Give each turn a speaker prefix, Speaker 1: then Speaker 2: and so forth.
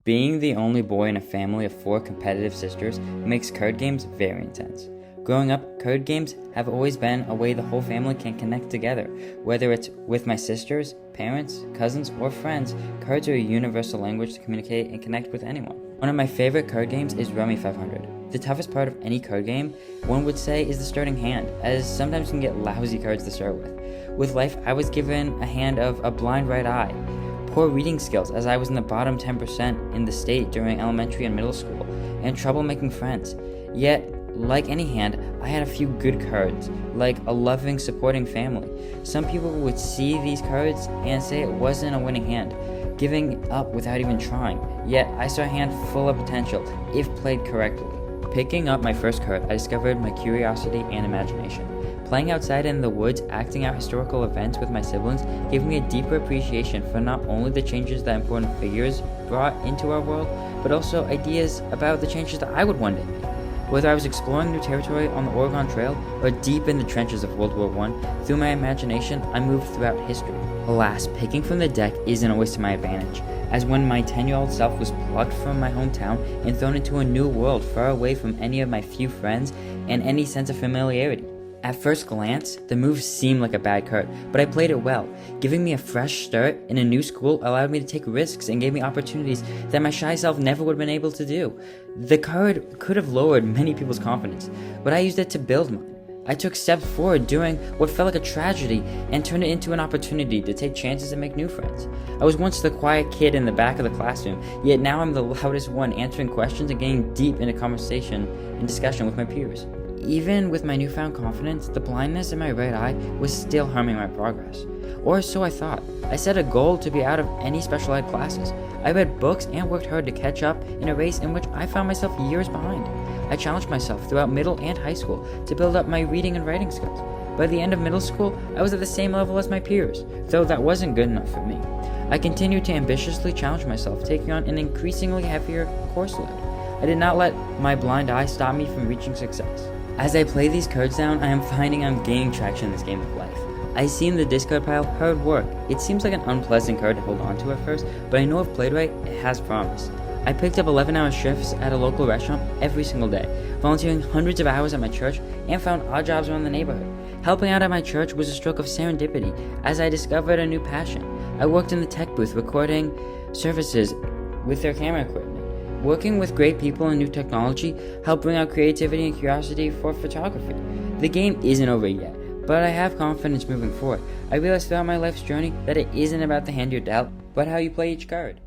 Speaker 1: Being the only boy in a family of 4 competitive sisters makes card games very intense. Growing up, card games have always been a way the whole family can connect together. Whether it's with my sisters, parents, cousins, or friends, cards are a universal language to communicate and connect with anyone. One of my favorite card games is Rummy 500. The toughest part of any card game, one would say, is the starting hand, as sometimes you can get lousy cards to start with. With life, I was given a hand of a blind right eye, poor reading skills as I was in the bottom 10% in the state during elementary and middle school, and trouble making friends. Yet, like any hand, I had a few good cards, like a loving, supporting family. Some people would see these cards and say it wasn't a winning hand, giving up without even trying. Yet, I saw a hand full of potential, if played correctly. Picking up my first card, I discovered my curiosity and imagination. Playing outside in the woods, acting out historical events with my siblings gave me a deeper appreciation for not only the changes that important figures brought into our world, but also ideas about the changes that I would one day make. Whether I was exploring new territory on the Oregon Trail or deep in the trenches of World War I, through my imagination, I moved throughout history. Alas, picking from the deck isn't always to my advantage, as when my 10-year-old self was plucked from my hometown and thrown into a new world far away from any of my few friends and any sense of familiarity. At first glance, the move seemed like a bad card, but I played it well. Giving me a fresh start in a new school allowed me to take risks and gave me opportunities that my shy self never would have been able to do. The card could have lowered many people's confidence, but I used it to build mine. I took steps forward during what felt like a tragedy and turned it into an opportunity to take chances and make new friends. I was once the quiet kid in the back of the classroom, yet now I'm the loudest one, answering questions and getting deep into conversation and discussion with my peers. Even with my newfound confidence, the blindness in my right eye was still harming my progress. Or so I thought. I set a goal to be out of any special ed classes. I read books and worked hard to catch up in a race in which I found myself years behind. I challenged myself throughout middle and high school to build up my reading and writing skills. By the end of middle school, I was at the same level as my peers, though that wasn't good enough for me. I continued to ambitiously challenge myself, taking on an increasingly heavier course load. I did not let my blind eye stop me from reaching success. As I play these cards down, I am finding I'm gaining traction in this game of life. I see in the discard pile hard work. It seems like an unpleasant card to hold on to at first, but I know if played right, it has promise. I picked up 11-hour shifts at a local restaurant every single day, volunteering hundreds of hours at my church, and found odd jobs around the neighborhood. Helping out at my church was a stroke of serendipity, as I discovered a new passion. I worked in the tech booth recording services with their camera equipment. Working with great people and new technology helped bring out creativity and curiosity for photography. The game isn't over yet, but I have confidence moving forward. I realized throughout my life's journey that it isn't about the hand you're dealt, but how you play each card.